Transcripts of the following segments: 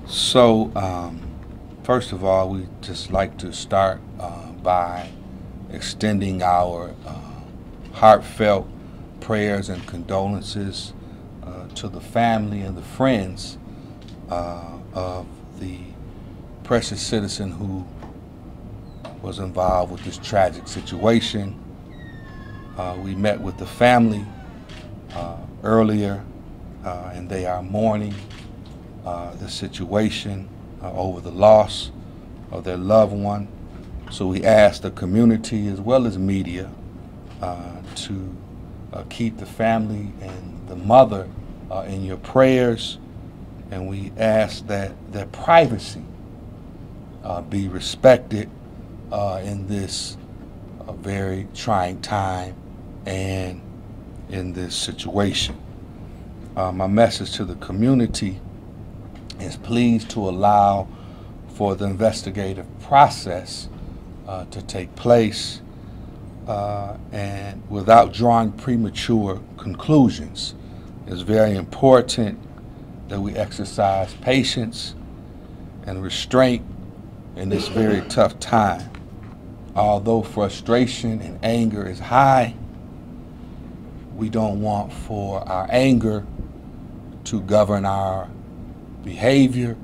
So, first of all, we just like to start by extending our heartfelt prayers and condolences to the family and the friends of the precious citizen who was involved with this tragic situation. We met with the family earlier, and they are mourning the situation over the loss of their loved one. So we ask the community as well as media to keep the family and the mother in your prayers, and we ask that their privacy be respected in this very trying time and in this situation. My message to the community is please to allow for the investigative process to take place and without drawing premature conclusions. It's very important that we exercise patience and restraint in this very tough time. Although frustration and anger is high, we don't want for our anger to govern our behavior.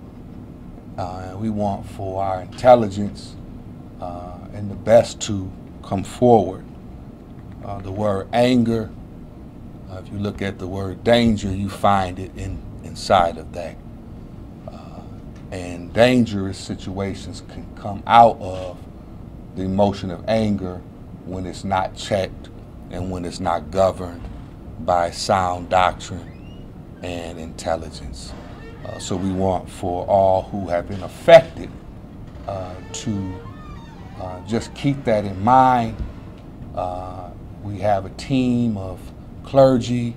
We want for our intelligence and the best to come forward. The word anger, if you look at the word danger, you find it inside of that. And dangerous situations can come out of the emotion of anger when it's not checked and when it's not governed by sound doctrine and intelligence. So we want for all who have been affected to just keep that in mind. We have a team of clergy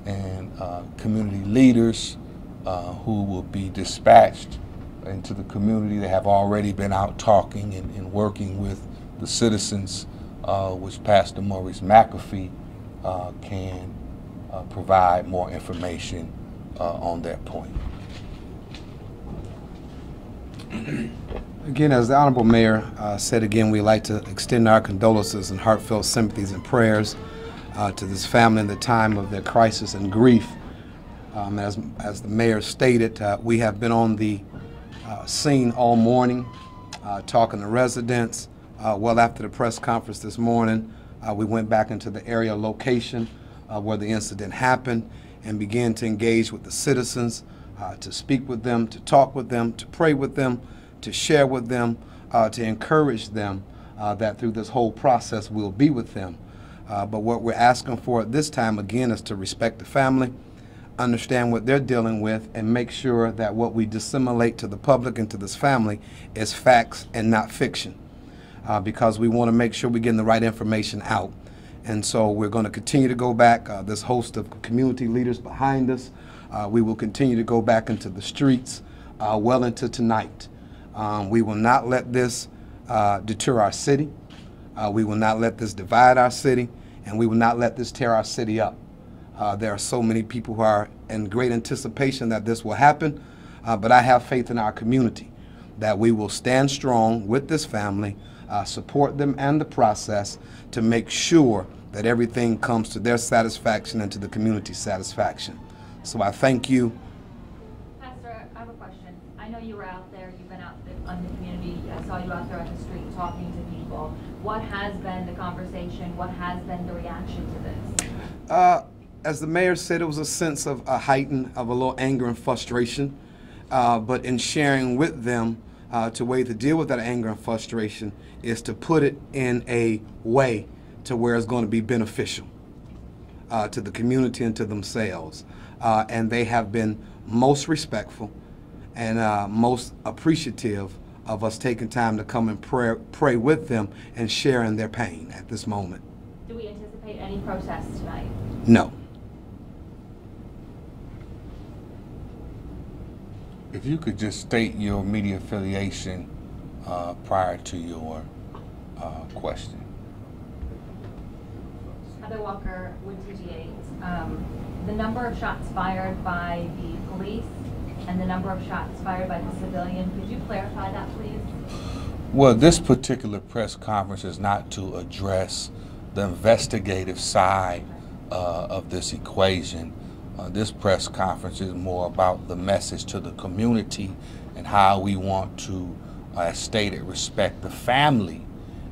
and community leaders who will be dispatched into the community. They have already been out talking and working with the citizens, which Pastor Maurice McAfee can provide more information on that point. Again, as the Honorable Mayor said again, we'd like to extend our condolences and heartfelt sympathies and prayers to this family in the time of their crisis and grief. As the Mayor stated, we have been on the scene all morning, talking to residents. Well after the press conference this morning, we went back into the area location where the incident happened and began to engage with the citizens, to speak with them, to talk with them, to pray with them, to share with them, to encourage them that through this whole process we'll be with them. But what we're asking for at this time, again, is to respect the family, understand what they're dealing with, and make sure that what we disseminate to the public and to this family is facts and not fiction, because we want to make sure we're getting the right information out. And so we're going to continue to go back, this host of community leaders behind us. We will continue to go back into the streets well into tonight. We will not let this deter our city. We will not let this divide our city, and we will not let this tear our city up. There are so many people who are in great anticipation that this will happen, but I have faith in our community that we will stand strong with this family, support them and the process to make sure that everything comes to their satisfaction and to the community's satisfaction. So I thank you. Pastor, I have a question. I know you were out there, you've been out in the community. I saw you out there on the street talking to people. What has been the conversation? What has been the reaction to this? As the mayor said, it was a sense of a heightened, of a little anger and frustration. But in sharing with them, to way to deal with that anger and frustration is to put it in a way to where it's going to be beneficial to the community and to themselves. And they have been most respectful and most appreciative of us taking time to come and pray with them and sharing their pain at this moment. Do we anticipate any protests tonight? No. If you could just state your media affiliation prior to your question. Heather Walker, Wood TV8. The number of shots fired by the police and the number of shots fired by the civilian. Could you clarify that, please? Well, this particular press conference is not to address the investigative side of this equation. This press conference is more about the message to the community and how we want to, as stated, respect the family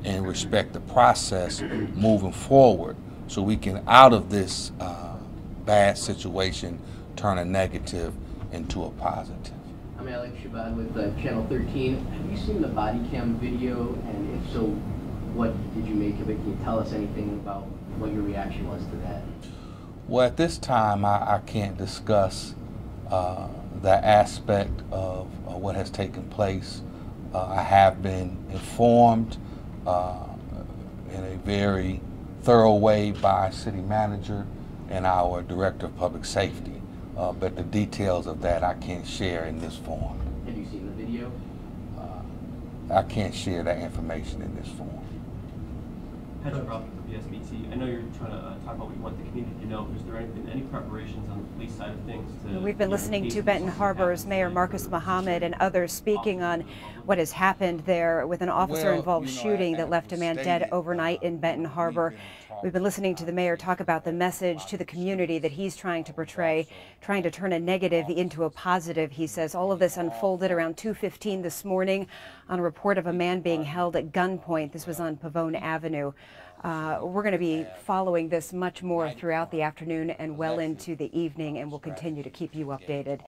and respect the process moving forward, so we can, out of this bad situation, turn a negative into a positive. I'm Alex Shabbat with Channel 13. Have you seen the body cam video? And if so, what did you make of it? Can you tell us anything about what your reaction was to that? Well, at this time, I can't discuss that aspect of what has taken place. I have been informed in a very thorough way by city manager and our director of public safety, but the details of that I can't share in this forum. Have you seen the video? I can't share that information in this forum. Patrick Roth with WSBT. I know you're trying to talk about what you want the community to know. Is there any preparations on the police side of things? We've been listening to Benton Harbor's Mayor Marcus Muhammad and others speaking on what has happened there with an officer-involved shooting that left a man dead overnight in Benton Harbor. We've been listening to the mayor talk about the message to the community that he's trying to portray, trying to turn a negative into a positive. He says all of this unfolded around 2:15 this morning on a report of a man being held at gunpoint. This was on Pavone Avenue. We're going to be following this much more throughout the afternoon and well into the evening, and we'll continue to keep you updated.